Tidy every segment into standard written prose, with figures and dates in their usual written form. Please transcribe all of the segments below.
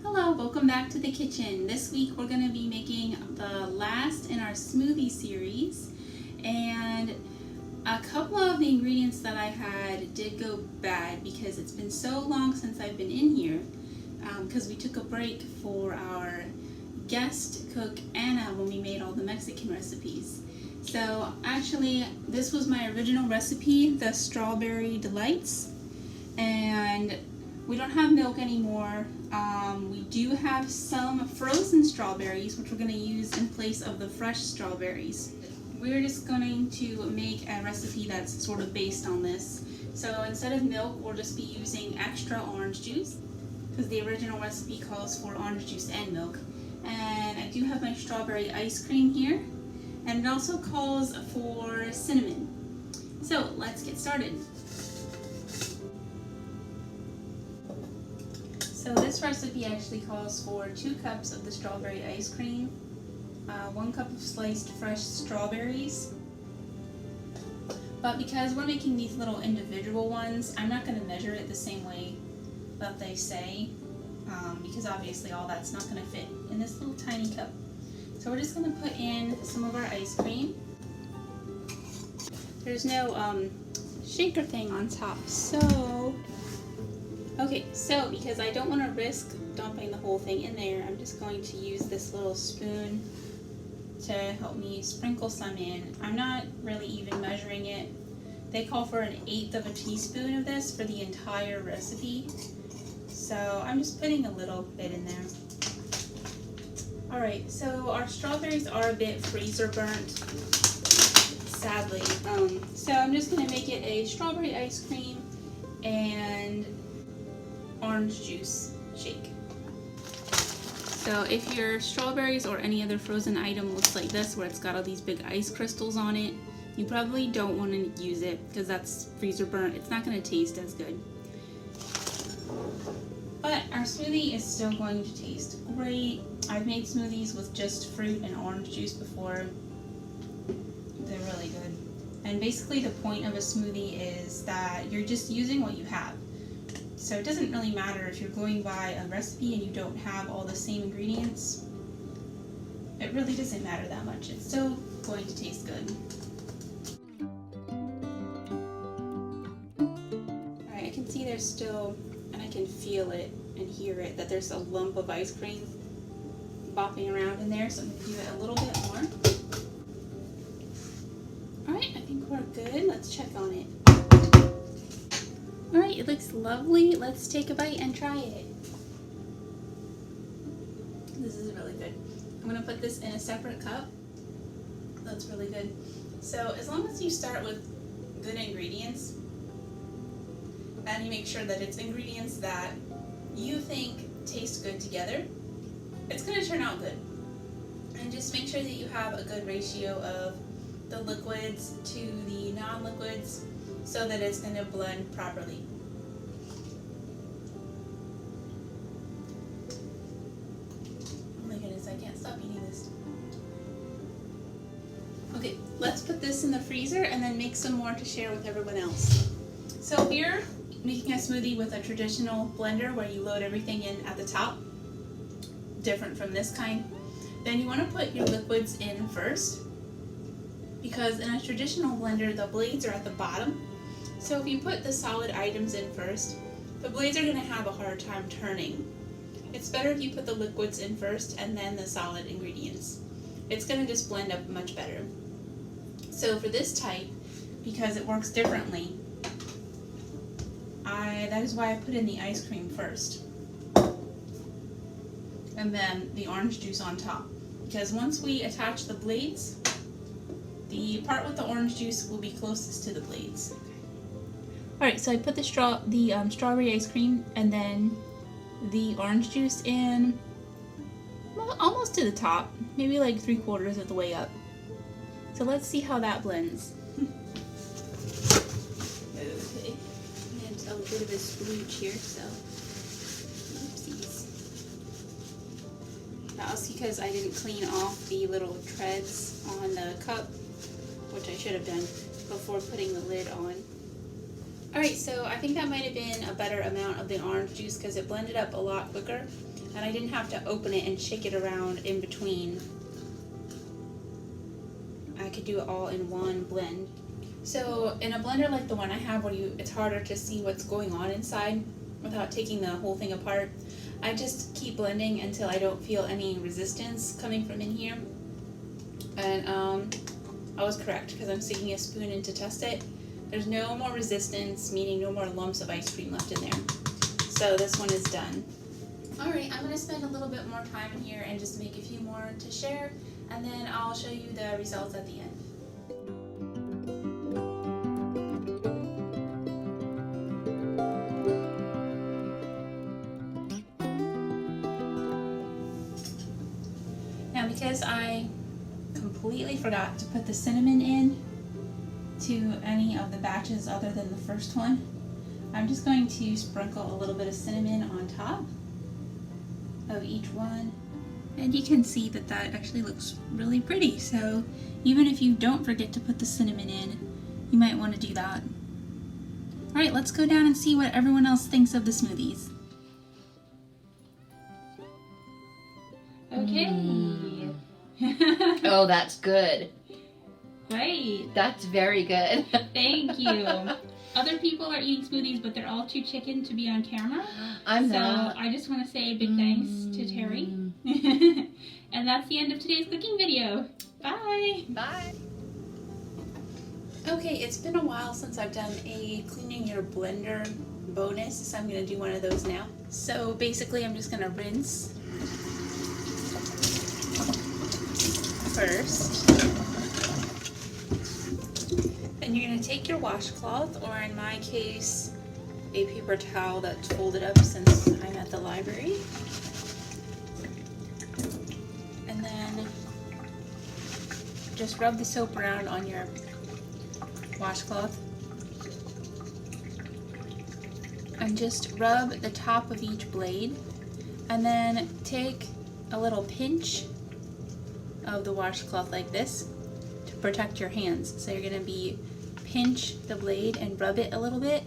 Hello, welcome back to the kitchen. This week we're going to be making the last in our smoothie series, and a couple of the ingredients that I had did go bad because it's been so long since I've been in here because we took a break for our guest cook Anna when we made all the Mexican recipes. So actually this was my original recipe, the strawberry delights, and we don't have milk anymore. We do have some frozen strawberries, which we're going to use in place of the fresh strawberries. We're just going to make a recipe that's sort of based on this. So instead of milk, we'll just be using extra orange juice, because the original recipe calls for orange juice and milk. And I do have my strawberry ice cream here, and it also calls for cinnamon. So let's get started. So this recipe actually calls for 2 cups of the strawberry ice cream, 1 cup of sliced fresh strawberries. But because we're making these little individual ones, I'm not going to measure it the same way that they say, because obviously all that's not going to fit in this little tiny cup. So we're just going to put in some of our ice cream. There's no shaker thing on top, so... Okay, so because I don't want to risk dumping the whole thing in there, I'm just going to use this little spoon to help me sprinkle some in. I'm not really even measuring it. They call for 1/8 of a teaspoon of this for the entire recipe. So I'm just putting a little bit in there. Alright, so our strawberries are a bit freezer burnt, sadly. So I'm just going to make it a strawberry ice cream and orange juice shake. So if your strawberries or any other frozen item looks like this, where it's got all these big ice crystals on it, you probably don't want to use it because that's freezer burnt. It's not going to taste as good. But our smoothie is still going to taste great. I've made smoothies with just fruit and orange juice before. They're really good. And basically the point of a smoothie is that you're just using what you have. So it doesn't really matter if you're going by a recipe and you don't have all the same ingredients. It really doesn't matter that much. It's still going to taste good. Alright, I can see there's still, and I can feel it and hear it, that there's a lump of ice cream bopping around in there, so I'm going to do it a little bit more. Alright, I think we're good. Let's check on it. Alright, it looks lovely. Let's take a bite and try it. This is really good. I'm going to put this in a separate cup. That's really good. So as long as you start with good ingredients, and you make sure that it's ingredients that you think taste good together, it's going to turn out good. And just make sure that you have a good ratio of the liquids to the non-liquids, so that it's going to blend properly. Oh my goodness, I can't stop eating this. Okay, let's put this in the freezer and then make some more to share with everyone else. So if you're making a smoothie with a traditional blender where you load everything in at the top, different from this kind, then you want to put your liquids in first, because in a traditional blender the blades are at the bottom. So if you put the solid items in first, the blades are going to have a hard time turning. It's better if you put the liquids in first and then the solid ingredients. It's going to just blend up much better. So for this type, because it works differently, that is why I put in the ice cream first. And then the orange juice on top. Because once we attach the blades, the part with the orange juice will be closest to the blades. Alright, so I put the strawberry ice cream and then the orange juice in, well, almost to the top, maybe like 3/4 of the way up. So let's see how that blends. Okay, and a bit of a splooge here, so oopsies. That was because I didn't clean off the little treads on the cup, which I should have done before putting the lid on. Alright, so I think that might have been a better amount of the orange juice because it blended up a lot quicker. and I didn't have to open it and shake it around in between. I could do it all in one blend. So in a blender like the one I have where it's harder to see what's going on inside without taking the whole thing apart, I just keep blending until I don't feel any resistance coming from in here. And I was correct because I'm sticking a spoon in to test it. There's no more resistance, meaning no more lumps of ice cream left in there. So this one is done. Alright, I'm going to spend a little bit more time in here and just make a few more to share, and then I'll show you the results at the end. Now because I completely forgot to put the cinnamon in to any of the batches other than the first one, I'm just going to sprinkle a little bit of cinnamon on top of each one. And you can see that that actually looks really pretty. So even if you don't forget to put the cinnamon in, you might want to do that. Alright, let's go down and see what everyone else thinks of the smoothies. Okay. Oh, that's good. Right. That's very good. Thank you. Other people are eating smoothies, but they're all too chicken to be on camera. I'm not. So I just want to say a big thanks to Terry. And that's the end of today's cooking video. Bye. Bye. Okay, it's been a while since I've done a cleaning your blender bonus, so I'm going to do one of those now. So basically I'm just going to rinse first. Then you're going to take your washcloth, or in my case, a paper towel that's folded up since I'm at the library. And then just rub the soap around on your washcloth. And just rub the top of each blade. And then take a little pinch of the washcloth like this to protect your hands. So you're going to pinch the blade and rub it a little bit.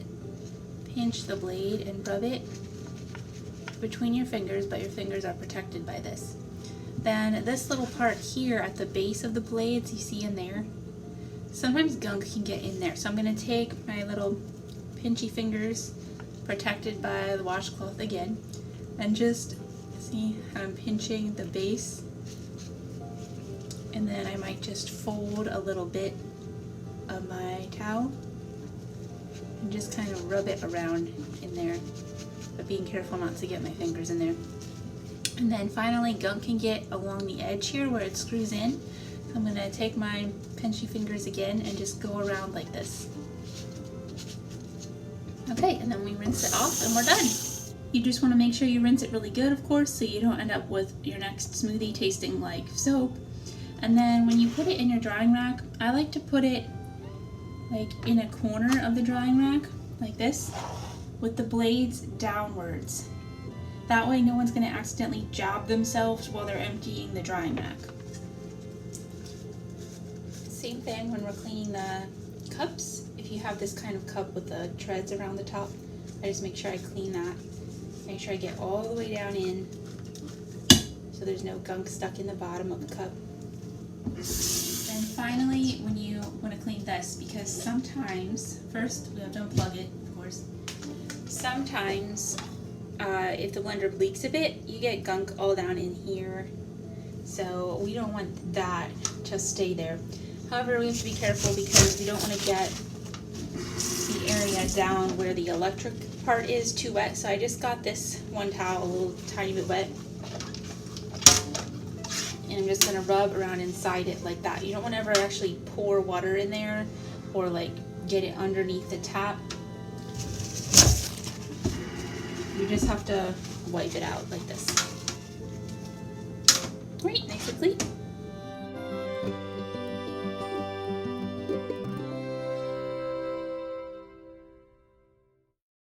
Pinch the blade and rub it between your fingers, but your fingers are protected by this. Then this little part here at the base of the blades, you see in there, sometimes gunk can get in there. So I'm going to take my little pinchy fingers, protected by the washcloth again, and just see how I'm pinching the base. And then I might just fold a little bit of my towel and just kind of rub it around in there, but being careful not to get my fingers in there. And then finally, gunk can get along the edge here where it screws in. So I'm going to take my pinchy fingers again and just go around like this. Okay, and then we rinse it off and we're done. You just want to make sure you rinse it really good, of course, so you don't end up with your next smoothie tasting like soap. And then when you put it in your drying rack, I like to put it like in a corner of the drying rack, like this, with the blades downwards. That way no one's going to accidentally jab themselves while they're emptying the drying rack. Same thing when we're cleaning the cups. If you have this kind of cup with the treads around the top, I just make sure I clean that. Make sure I get all the way down in so there's no gunk stuck in the bottom of the cup. And finally, when you want to clean this, because sometimes, first we have to unplug it, of course. Sometimes, if the blender leaks a bit, you get gunk all down in here. So we don't want that to stay there. However, we have to be careful because we don't want to get the area down where the electric part is too wet. So I just got this one towel a little tiny bit wet. And I'm just going to rub around inside it like that. You don't want to ever actually pour water in there or like get it underneath the tap. You just have to wipe it out like this. Great, nice and clean.